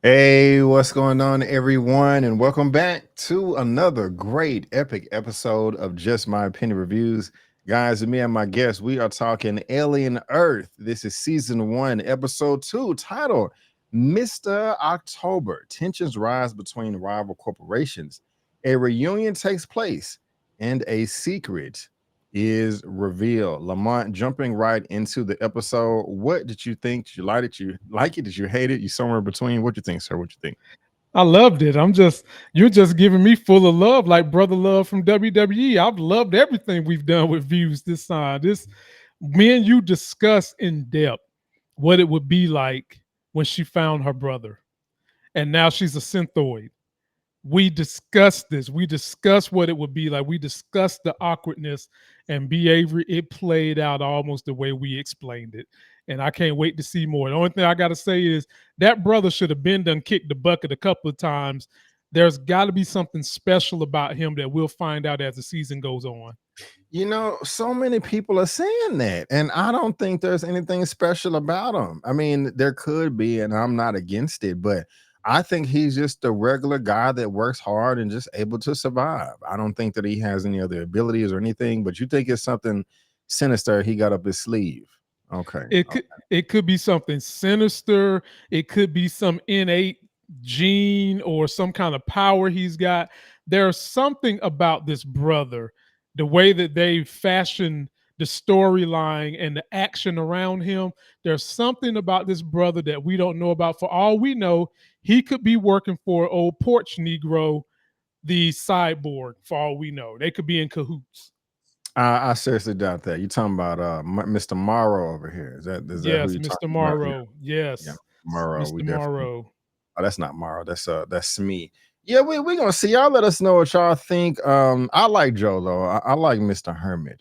Hey, what's going on, everyone? And welcome back to another great, epic episode of Just My Opinion Reviews. Guys, with me and my guests, we are talking Alien Earth. This is season 1, episode 2, titled Mr. October. Tensions rise between rival corporations. A reunion takes place, and a secret is revealed. Lamont, jumping right into the episode, what did you think? Did you like it? You like it? Did you hate it? You somewhere in between? What you think, sir? What you think? I loved it. You're just giving me full of love, like brother love from WWE. I've loved everything we've done with views this side. Me and you discussed in depth what it would be like when she found her brother, and now she's a synthoid. We discussed this. We discussed what it would be like. We discussed the awkwardness and behavior. It played out almost the way we explained it. And I can't wait to see more. The only thing I got to say is that brother should have been done kicked the bucket a couple of times. There's got to be something special about him that we'll find out as the season goes on. You know, so many people are saying that, and I don't think there's anything special about him. I mean, there could be, and I'm not against it, but I think he's just a regular guy that works hard and just able to survive. I don't think that he has any other abilities or anything, but you think it's something sinister he got up his sleeve. Okay. It could be something sinister. It could be some innate gene or some kind of power he's got. There's something about this brother, the way that they fashion the storyline and the action around him. There's something about this brother that we don't know about. For all we know, he could be working for old Porch Negro, the cyborg. For all we know, they could be in cahoots. I seriously doubt that. You talking about Mr. Maro over here? Is that who Yes, you Mr. talking about? Yeah, Morrow. yeah, Yes, Maro. We Mr. definitely. Morrow. Oh, that's not Maro. That's me. Yeah, we gonna see. Y'all let us know what y'all think. I like Joe though. I like Mr. Hermit.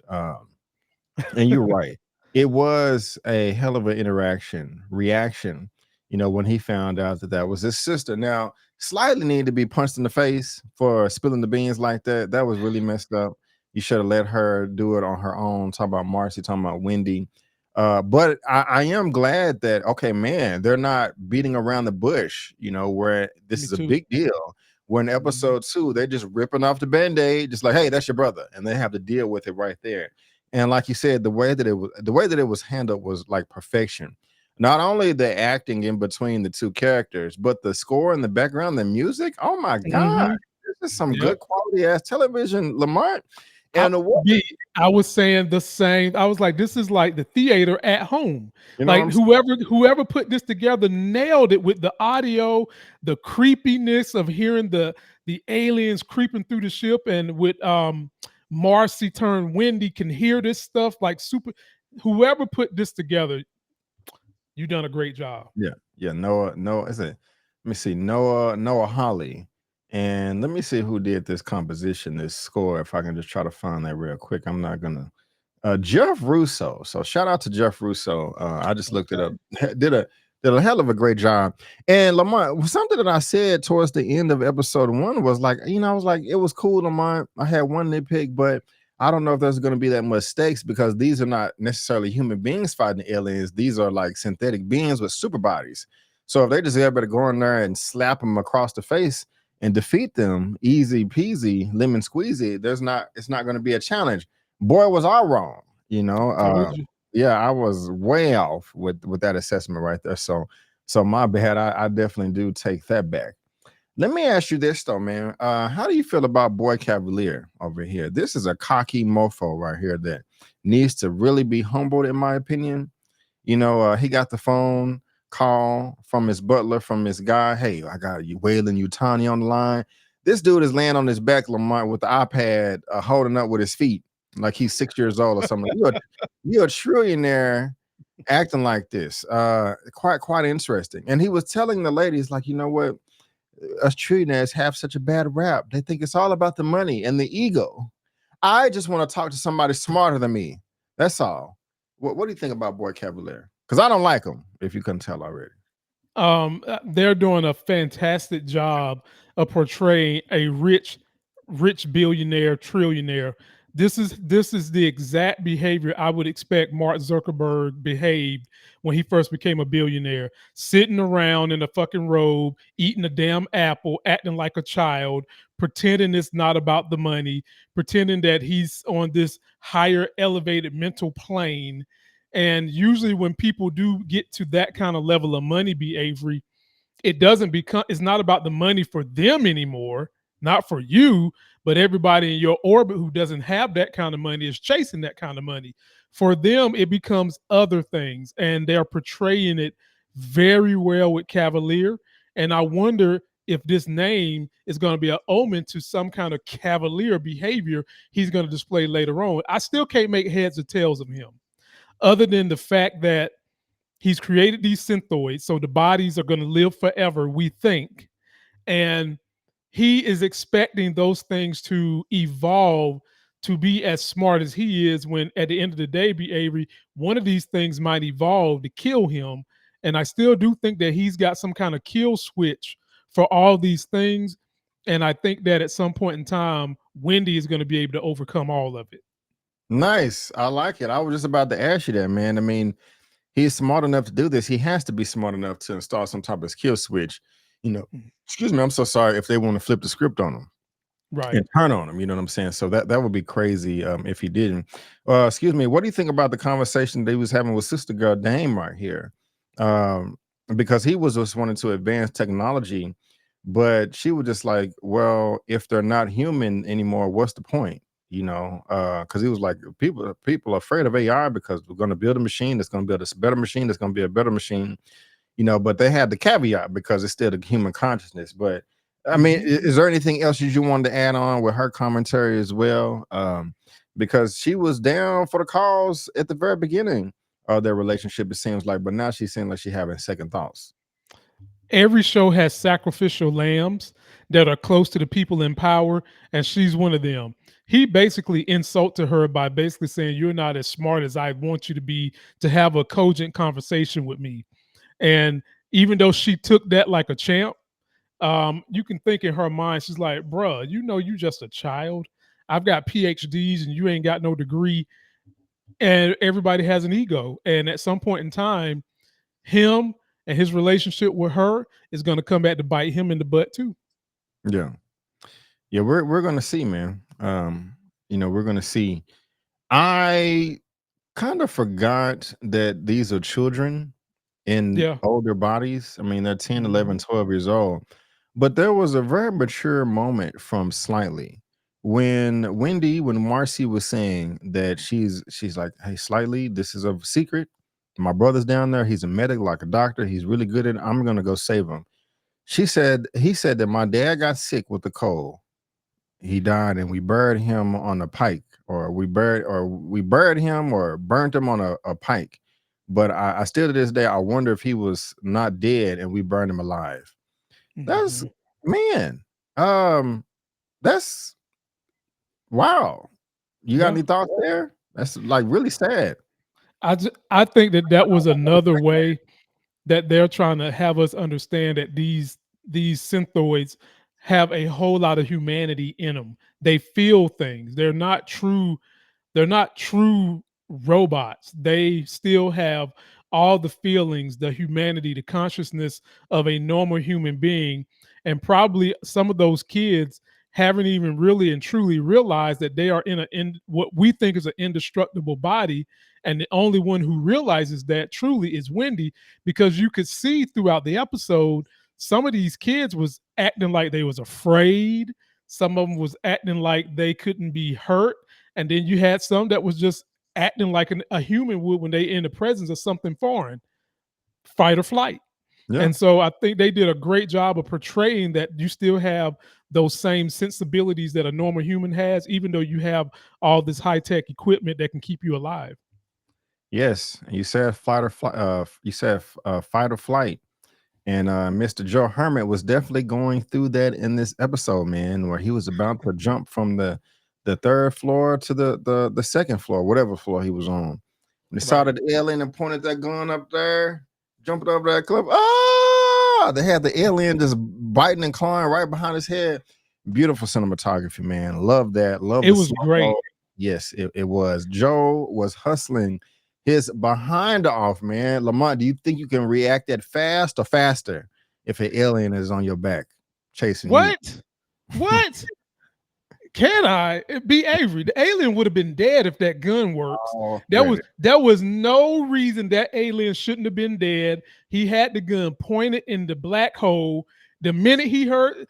And you're right. It was a hell of an reaction. You know, when he found out that that was his sister. Now, slightly needed to be punched in the face for spilling the beans like that. That was really messed up. You should have let her do it on her own. Talking about Marcy, talking about Wendy. But I am glad that okay, man, they're not beating around the bush. You know, where this Me is a too. big deal. Where in Mhm. episode 2, they're just ripping off the band-aid, just like, hey, that's your brother, and they have to deal with it right there. And like you said, the way that it was handled was like perfection. Not only the acting in between the two characters, but the score in the background, the music. Oh my god, Mhm. this is some Yep. good quality ass television, Lamont. I And the woman, B, I was saying the same. I was like, this is like the theater at home. you know what Like I'm saying? whoever put this together nailed it with the audio, the creepiness of hearing the aliens creeping through the ship, and with Marcy turned Wendy can hear this stuff like super. Whoever put this together, you done a great job. Yeah, yeah. Noah. Is it? Let me see. Noah Holly, and let me see who did this composition, this score. If I can just try to find that real quick. I'm not gonna. Jeff Russo. So shout out to Jeff Russo. I just looked it up. Okay. Did a hell of a great job. And Lamont, something that I said towards the end of episode 1 was like, I was like, it was cool, Lamont. I had one nitpick, but I don't know if there's going to be that much stakes because these are not necessarily human beings fighting aliens. These are like synthetic beings with super bodies. So if they just able to go in there and slap them across the face and defeat them, easy peasy, lemon squeezy, it's not going to be a challenge. Boy, was I wrong. You know, Told you. yeah, I was way off with that assessment right there. So my bad. I definitely do take that back. Let me ask you this though, man. How do you feel about Boy Cavalier over here? This is a cocky mofo right here that needs to really be humbled, in my opinion. You know, he got the phone call from his butler, from his guy. Hey, I got you, Weyland-Yutani on the line. This dude is laying on his back, Lamont, with the iPad holding up with his feet, like he's 6 years old or something. You're a trillionaire acting like this. Quite interesting. And he was telling the ladies, like, you know what? Us trillionaires have such a bad rap. They think it's all about the money and the ego. I just want to talk to somebody smarter than me. That's all. What do you think about Boy Cavalier? Because I don't like him, if you couldn't tell already. They're doing a fantastic job of portraying a rich billionaire, trillionaire. This is the exact behavior I would expect Mark Zuckerberg behaved when he first became a billionaire, sitting around in a fucking robe, eating a damn apple, acting like a child, pretending it's not about the money, pretending that he's on this higher elevated mental plane. And usually when people do get to that kind of level of money, be Avery, it doesn't become, it's not about the money for them anymore, not for you, but everybody in your orbit who doesn't have that kind of money is chasing that kind of money. For them it becomes other things, and they're portraying it very well with Cavalier. And I wonder if this name is going to be an omen to some kind of cavalier behavior he's going to display later on. I still can't make heads or tails of him, other than the fact that he's created these synthoids, so the bodies are going to live forever, we think. And he is expecting those things to evolve to be as smart as he is, when at the end of the day, be Avery, one of these things might evolve to kill him. And I still do think that he's got some kind of kill switch for all these things. And I think that at some point in time, Wendy is going to be able to overcome all of it. Nice. I like it. I was just about to ask you that, man. I mean, he's smart enough to do this. He has to be smart enough to install some type of kill switch. You know, excuse me, I'm so sorry if they want to flip the script on him Right. and turn on him. You know what I'm saying? So that would be crazy if he didn't. Excuse me, what do you think about the conversation that he was having with Sister Girl Dame right here? Um, because he was just wanting to advance technology, but she was just like, well, if they're not human anymore, what's the point? You know, because he was like, people are afraid of AI because we're going to build a machine that's going to build a better machine that's going to be a better machine, you know, but they had the caveat because it's still the human consciousness. But I mean, is there anything else you wanted to add on with her commentary as well? Because she was down for the cause at the very beginning of their relationship, it seems like, but now she seems like she's having second thoughts. Every show has sacrificial lambs that are close to the people in power, and she's one of them. He basically insulted her by basically saying, "You're not as smart as I want you to be to have a cogent conversation with me." And even though she took that like a champ, you can think in her mind, she's like, "Bruh, you know, you just a child. I've got PhDs and you ain't got no degree." And everybody has an ego. And at some point in time, him and his relationship with her is going to come back to bite him in the butt too. Yeah. Yeah, we're gonna see, man. You know, we're gonna see. I kind of forgot that these are children in Yeah. older bodies. I mean, they're 10, 11, Mhm. 12 years old. But there was a very mature moment from Slightly when Marcy was saying that she's like, hey, Slightly, this is a secret. My brother's down there. He's a medic, like a doctor. He's really good at it. I'm gonna go save him. He said that my dad got sick with the cold. He died and we buried him on a pike, or we buried him or burnt him on a pike. But I still to this day I wonder if he was not dead and we burned him alive. That's, Mhm. man, um that's wow. You got Yeah. any thoughts there? That's like really sad. I think that that was another way that they're trying to have us understand that these synthoids have a whole lot of humanity in them. They feel things. They're not true robots. They still have all the feelings, the humanity, the consciousness of a normal human being. And probably some of those kids haven't even really and truly realized that they are in what we think is an indestructible body. And the only one who realizes that truly is Wendy, because you could see throughout the episode, some of these kids was acting like they was afraid. Some of them was acting like they couldn't be hurt, and then you had some that was just acting like a human would when they in the presence of something foreign, fight or flight. Yeah. And so I think they did a great job of portraying that you still have those same sensibilities that a normal human has, even though you have all this high tech equipment that can keep you alive. Yes. You said fight or flight, fight or flight. And Mr. Joe Hermit was definitely going through that in this episode, man, where he was about to jump from the third floor to the second floor, whatever floor he was on. And he saw Right. that alien and pointed that gun up there, jumping over that cliff. Ah, they had the alien just biting and clawing right behind his head. Beautiful cinematography, man. Love that. Love It the was slow mo. great. Yes, it was. Joe was hustling his behind off, man. Lamont, do you think you can react that fast or faster if an alien is on your back chasing you? What? What? Can I? It be Avery. The alien would have been dead if that gun works. Oh, There was there was no reason that alien shouldn't have been dead. He had the gun pointed in the black hole. The minute he heard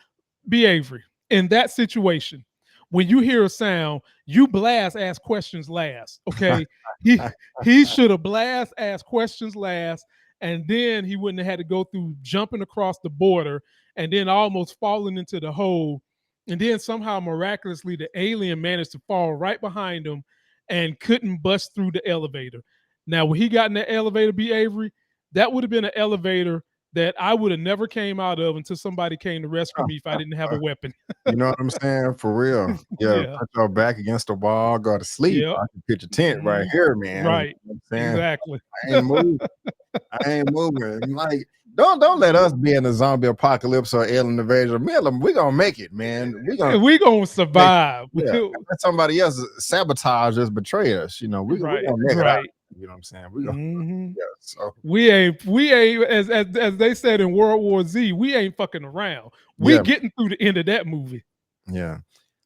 be Avery in that situation, when you hear a sound, you blast ask questions last. Okay. He he should have blast ask questions last, and then he wouldn't have had to go through jumping across the border and then almost falling into the hole, and then somehow miraculously the alien managed to fall right behind him and couldn't bust through the elevator. Now, when he got in the elevator, B. Avery, that would have been an elevator that I would have never came out of until somebody came to rescue me if I didn't have a weapon. You know what I'm saying? For real. Yeah, Yeah. put your back against the wall, go to sleep. Yep. I can pitch a tent right here, man. Right. You know what I'm saying? Exactly. I ain't moving. I ain't moving. Like, don't let us be in a zombie apocalypse or alien invasion. We gonna make it, man. We gonna survive. Yeah, let somebody else sabotage us, betray us. You know, we Right, gonna make it out. right. You know what I'm saying? We gonna yeah. So We ain't as they said in World War Z, we ain't fucking around. We yeah, getting through the end of that movie. yeah.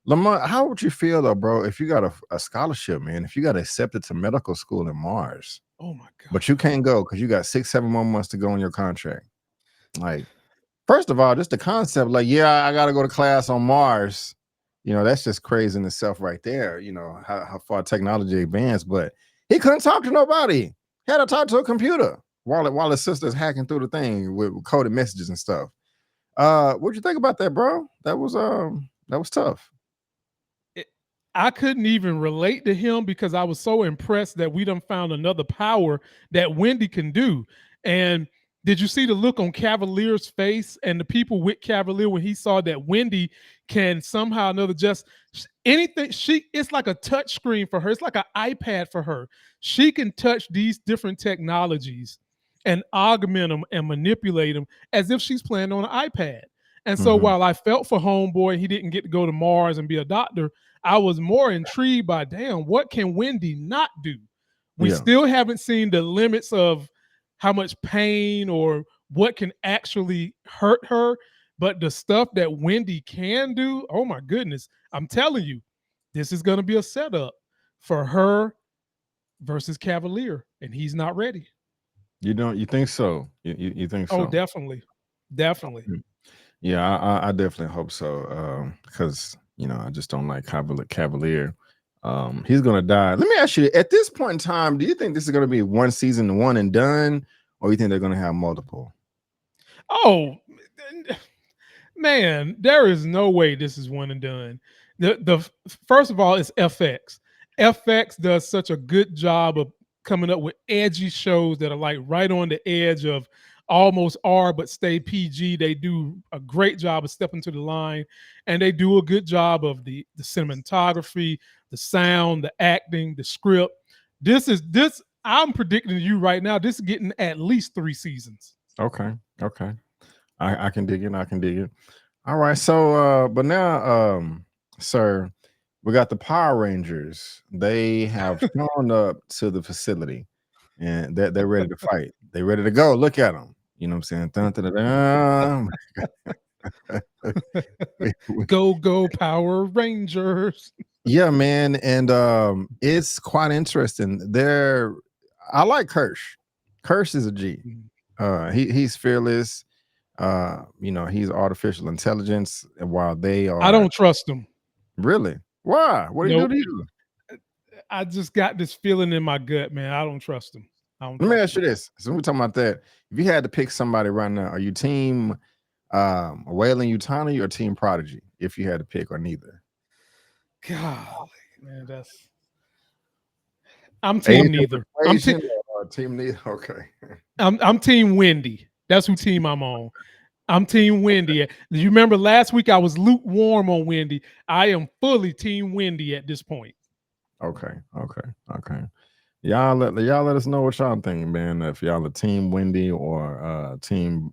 Lamont, how would you feel though, bro, if you got a scholarship, man? If you got accepted to medical school in Mars, Oh my God. but you can't go because you got 6-7 more months to go on your contract. Like, first of all, just the concept, like, yeah, I got to go to class on Mars. You know, that's just crazy in itself, right there. You know how far technology advanced, but he couldn't talk to nobody. He had to talk to a computer while his sister's hacking through the thing with coded messages and stuff. What'd you think about that, bro? That was tough. I couldn't even relate to him because I was so impressed that we done found another power that Wendy can do. And did you see the look on Cavalier's face and the people with Cavalier when he saw that Wendy can somehow or another just anything? It's like a touch screen for her. It's like an iPad for her. She can touch these different technologies and augment them and manipulate them as if she's playing on an iPad. And so while I felt for Homeboy, he didn't get to go to Mars and be a doctor, I was more intrigued by, damn, what can Wendy not do? We still haven't seen the limits of how much pain or what can actually hurt her, but the stuff that Wendy can do, oh my goodness, I'm telling you, this is going to be a setup for her versus Cavalier, and he's not ready. You think so? You think so? Oh, definitely. Definitely. Yeah, I definitely hope so. Because I just don't like Cavalier. He's gonna die. Let me ask you: at this point in time, do you think this is gonna be one season, one and done, or you think they're gonna have multiple? Oh, man, there is no way this is one and done. The first of all, it's FX. FX does such a good job of coming up with edgy shows that are like right on the edge of almost R but stay PG. They do a great job of stepping to the line, and they do a good job of the cinematography, the sound, the acting, the script. This. I'm predicting to you right now. This is getting at least 3 seasons. Okay. I can dig it. I can dig it. All right. So, but now, sir, we got the Power Rangers. They have shown up to the facility, and they're ready to fight. They're ready to go. Look at them. You know what I'm saying? Dun, dun, dun, dun. Go Power Rangers. Yeah, man, and it's quite interesting. I like Kirsch. Kirsch is a G. He's fearless. He's artificial intelligence, and while they are, I don't trust him. Really? Why? What do you Nope. do to you? I just got this feeling in my gut, man. I don't trust him. Let me ask you this. So we're talking about that. If you had to pick somebody right now, are you team Weyland-Yutani or team Prodigy? If you had to pick, or neither? Golly, man, I'm team neither. Team neither. Okay. I'm team Wendy. That's who team I'm on. I'm team Wendy. Do you remember last week I was lukewarm on Wendy? I am fully team Wendy at this point. Okay. Y'all let us know what y'all thinking, man. If y'all are team Wendy or team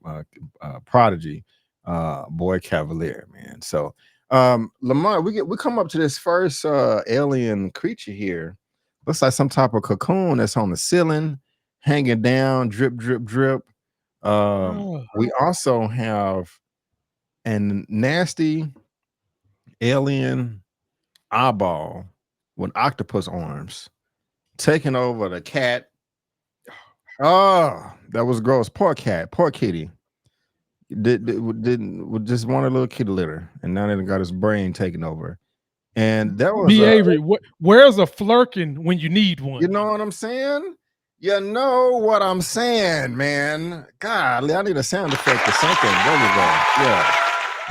Prodigy, Boy Cavalere, man. So Lamar, we come up to this first alien creature here. Looks like some type of cocoon that's on the ceiling, hanging down, drip, drip, drip. Oh, We also have an nasty alien eyeball with octopus arms taking over the cat. Oh, that was gross. Poor cat, poor kitty. Didn't just want a little kitty litter, and now they got his brain taken over. And that was B. Avery, where's a flirkin when you need you one? know what I'm saying? You know what I'm saying, man. God, I need a sound effect or something. There we go. Yeah.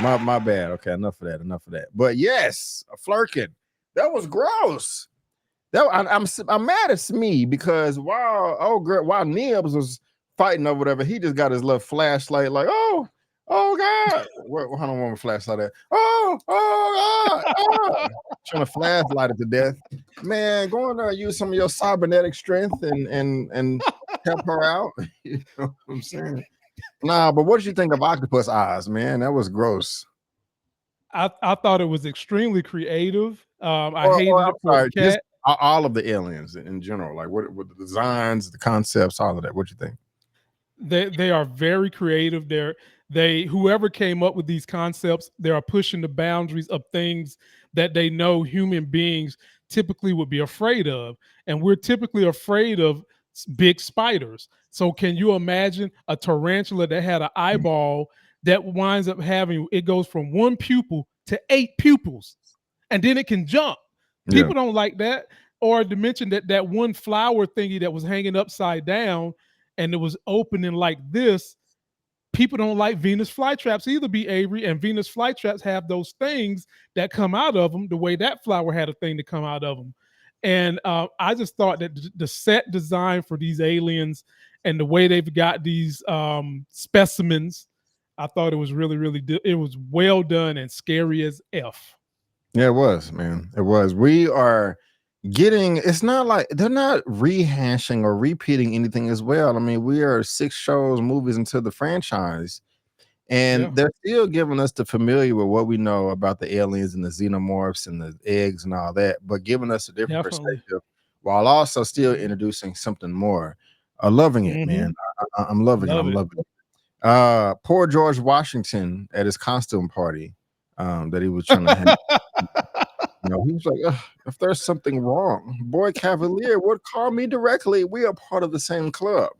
My bad. Okay, enough of that. Enough of that. But yes, a flirkin. That was gross. I'm mad at me because while Nibs was fighting or whatever, he just got his little flashlight, like, oh God. I don't want a flashlight at. Oh God. Oh. Trying to flashlight it to death. Man, go in there and use some of your cybernetic strength and help her out. You know what I'm saying? Nah, but what did you think of octopus eyes, man? That was gross. I thought it was extremely creative. I Or hated I'm it for the sorry, just cat. all of the aliens in general, like what the designs, the concepts, all of that. What you think? They are very creative. They whoever came up with these concepts, they are pushing the boundaries of things that they know human beings typically would be afraid of, and we're typically afraid of big spiders. So can you imagine a tarantula that had an eyeball that winds up having it goes from one pupil to 8 pupils, and then it can jump? Yeah, People don't like that. Or to mention that one flower thingy that was hanging upside down and it was opening like this. People don't like Venus flytraps either, be Avery, and Venus flytraps have those things that come out of them the way that flower had a thing to come out of them. And I just thought that the set design for these aliens and the way they've got these specimens, I thought it was it was well done and scary as F. yeah, it was, man. It was. We are getting. It's not like they're not rehashing or repeating anything as well. I mean, we are 6 shows, movies into the franchise, Yeah, and they're still giving us the familiar with what we know about the aliens and the xenomorphs and the eggs and all that, but giving us a different definitely. perspective while also still introducing something more. Loving it, Mm-hmm. man. I'm loving it. Love I'm it. loving it. Poor George Washington at his costume party that he was trying to have. You know, he was like, "Ugh, if there's something wrong, Boy Cavalier would call me directly. We are part of the same club.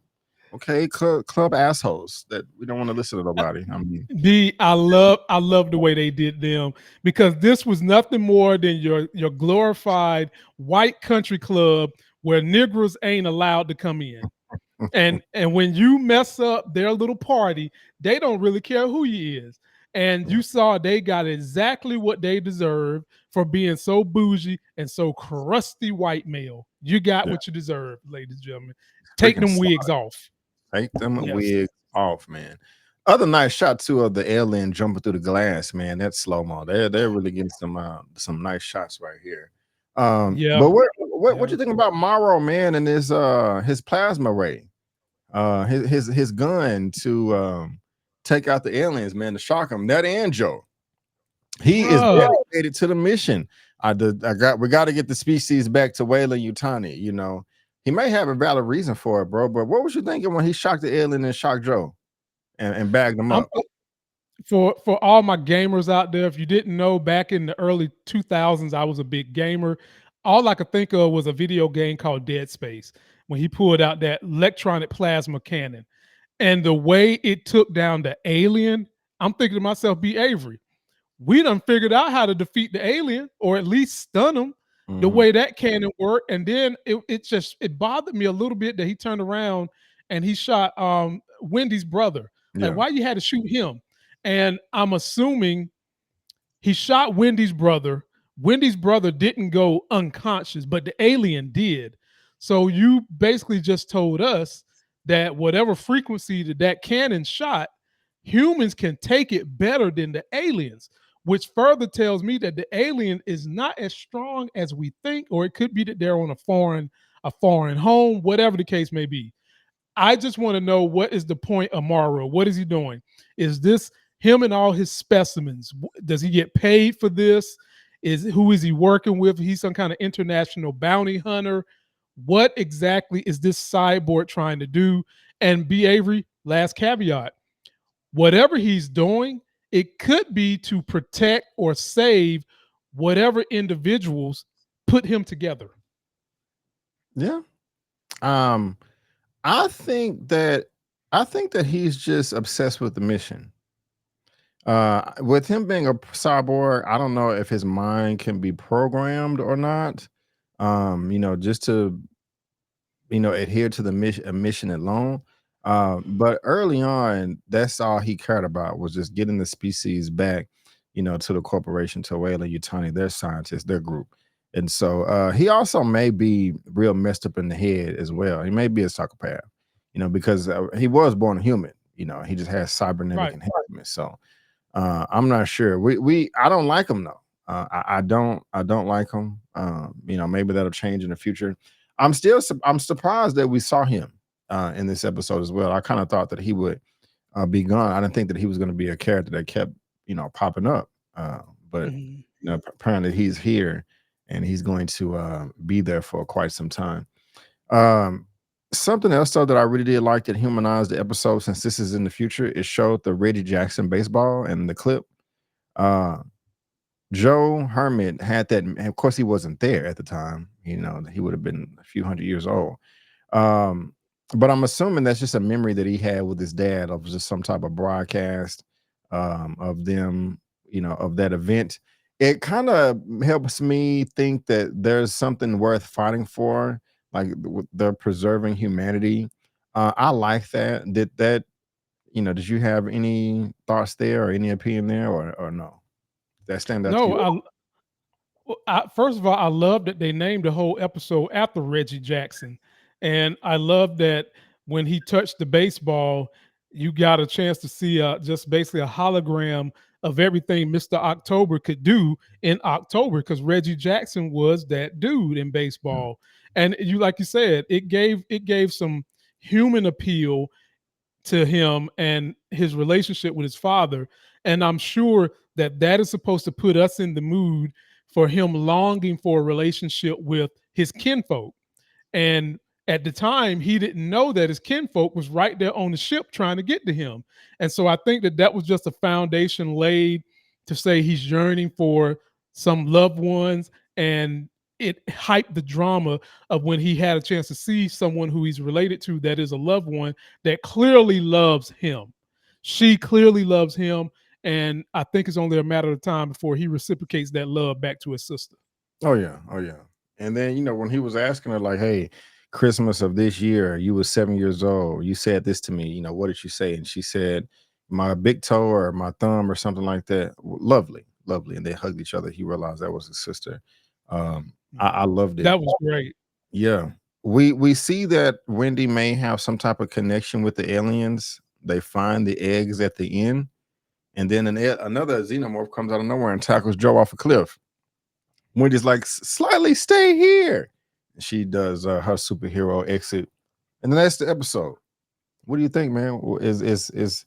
Okay, club assholes that we don't want to listen to nobody. I mean, I love the way they did them because this was nothing more than your glorified white country club where Negroes ain't allowed to come in. And when you mess up their little party, they don't really care who you is. And yeah, you saw they got exactly what they deserved for being so bougie and so crusty white male. You got yeah, what you deserve, ladies and gentlemen. Take freaking them slide. wigs off. Take them Yes. wigs off, man. Other nice shot too of the alien jumping through the glass, man. That's slow mo. They're really getting some nice shots right here. Yeah. But what Yeah. you think about Maro, man, and his plasma ray? His gun to take out the aliens, man, to shock them. That and Joe, he is Bruh. dedicated to the mission. We got to get the species back to Weyland-Yutani. You know, he may have a valid reason for it, bro. But what was you thinking when he shocked the alien and shocked Joe and bagged him I'm up? for all my gamers out there, if you didn't know, back in the early 2000s, I was a big gamer. All I could think of was a video game called Dead Space when he pulled out that electronic plasma cannon. And the way it took down the alien, I'm thinking to myself, B. Avery, we done figured out how to defeat the alien or at least stun him the Mhm. way that cannon worked. And then it bothered me a little bit that he turned around and he shot Wendy's brother. Like, Yeah, why you had to shoot him? And I'm assuming he shot Wendy's brother. Wendy's brother didn't go unconscious, but the alien did. So you basically just told us that whatever frequency that cannon shot, humans can take it better than the aliens, which further tells me that the alien is not as strong as we think, or it could be that they're on a foreign home, whatever the case may be. I just want to know, what is the point of Maro? What is he doing? Is this him and all his specimens. Does he get paid for this? Who is he working with? He's some kind of international bounty hunter. What exactly is this cyborg trying to do? And B. Avery, last caveat, whatever he's doing, it could be to protect or save whatever individuals put him together. Yeah. Um, I think that he's just obsessed with the mission. With him being a cyborg, I don't know if his mind can be programmed or not. Just to adhere to the mission alone. But early on, that's all he cared about was just getting the species back, to the corporation, to Weyland-Yutani, their scientists, their group. And so he also may be real messed up in the head as well. He may be a psychopath, because he was born human. He just has cybernetic Right. enhancements. So I'm not sure. I don't like him though. I don't like him. Maybe that'll change in the future. I'm surprised that we saw him in this episode as well. I kind of thought that he would be gone. I didn't think that he was going to be a character that kept popping up. But Mhm. apparently he's here and he's going to be there for quite some time. Um, Something else though that I really did like that humanized the episode, since this is in the future, it showed the Reggie Jackson baseball and the clip. Uh, Joe Herman had that. And of course, he wasn't there at the time. He would have been a few hundred years old. Um, but I'm assuming that's just a memory that he had with his dad of just some type of broadcast of them, of that event. It kind of helps me think that there's something worth fighting for, like they're preserving humanity. I like that. Did you have any thoughts there or any opinion there, or no? That stand out to No, you? first of all, I love that they named the whole episode after Reggie Jackson, and I love that when he touched the baseball, you got a chance to see just basically a hologram of everything Mr. October could do in October, because Reggie Jackson was that dude in Mm. baseball, and like you said, it gave some human appeal to him and his relationship with his father. And I'm sure that that is supposed to put us in the mood for him longing for a relationship with his kinfolk. And at the time, he didn't know that his kinfolk was right there on the ship trying to get to him. And so I think that that was just a foundation laid to say he's yearning for some loved ones. And it hyped the drama of when he had a chance to see someone who he's related to that is a loved one that clearly loves him. She clearly loves him. And I think it's only a matter of time before he reciprocates that love back to his sister. Oh yeah, oh yeah. And then when he was asking her like, "Hey, Christmas of this year, you was 7 years old. You said this to me. What did you say?" And she said, "My big toe or my thumb or something like that." Lovely, lovely. And they hugged each other. He realized that was his sister. I loved it. That was great. Yeah, we see that Wendy may have some type of connection with the aliens. They find the eggs at the end, and then another xenomorph comes out of nowhere and tackles Joe off a cliff. Wendy's like, slightly stay here. She does her superhero exit, and then that's the episode. What do you think, man? Is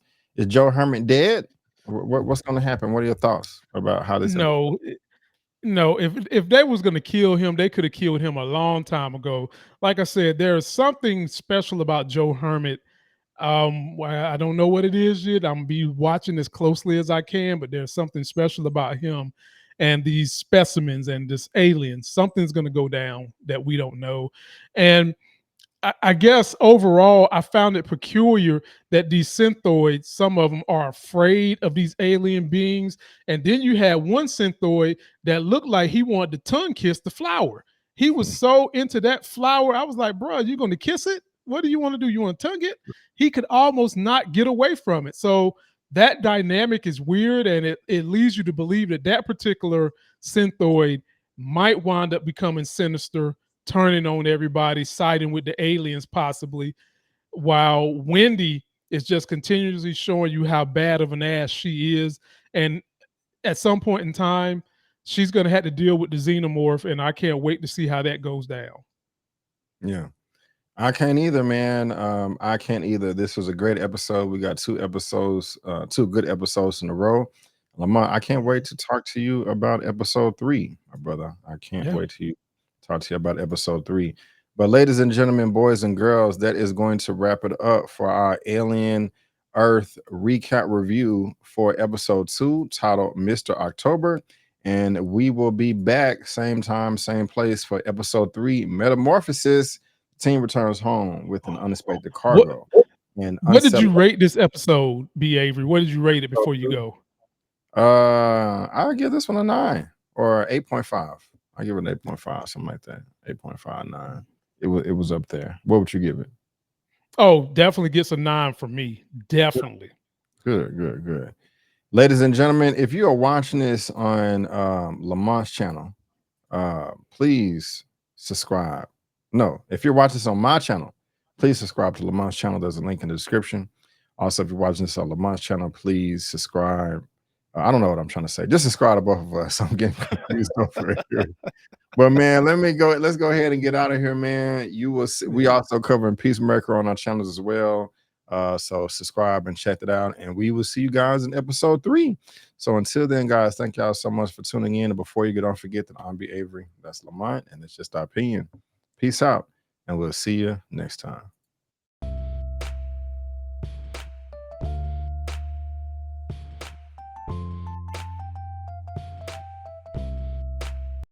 Joe Herman dead? What's going to happen? What are your thoughts about how this episode? No, no. If they was gonna kill him, they could have killed him a long time ago. Like I said, there is something special about Joe Hermit. I don't know what it is yet. I'm gonna be watching as closely as I can, but there's something special about him and these specimens and this alien. Something's gonna go down that we don't know. And I guess overall, I found it peculiar that these synthoids, some of them are afraid of these alien beings. And then you had one synthoid that looked like he wanted to tongue kiss the flower. He was so into that flower. I was like, bro, you going to kiss it? What do you want to do? You want to tongue it? He could almost not get away from it. So that dynamic is weird. And it leads you to believe that that particular synthoid might wind up becoming sinister, turning on everybody, siding with the aliens possibly, while Wendy is just continuously showing you how bad of an ass she is. And at some point in time, she's going to have to deal with the xenomorph, and I can't wait to see how that goes down. Yeah. I can't either, man. I can't either. This was a great episode. We got two good episodes in a row. Lamont, I can't wait to talk to you about episode 3, my brother. I can't Yeah. wait to talk to you about episode 3. But ladies and gentlemen, boys and girls, that is going to wrap it up for our Alien Earth recap review for episode 2, titled Mr. October. And we will be back same time, same place for episode 3, Metamorphosis. Team returns home with an unexpected What cargo and what did you unsettled. rate this episode, B. Avery? What did you rate it before you go? I'll give this one a 9 or 8.5. I give it an 8.5, something like that. 8.59. It was up there. What would you give it? Oh, definitely gets a 9 from me. Definitely. Good. Ladies and gentlemen, if you are watching this on Lamont's channel, please subscribe. No, if you're watching this on my channel, please subscribe to Lamont's channel. There's a link in the description. Also, if you're watching this on Lamont's channel, please subscribe. I don't know what I'm trying to say. Just subscribe to both of us. I'm getting confused over here. But man, let's go ahead and get out of here, man. You will see, we also covering Peacemaker on our channels as well. So subscribe and check it out, and we will see you guys in episode 3. So until then, guys, thank y'all so much for tuning in. And before you get on, forget that I'm B. Avery. That's Lamont, and it's just our opinion. Peace out, and we'll see you next time.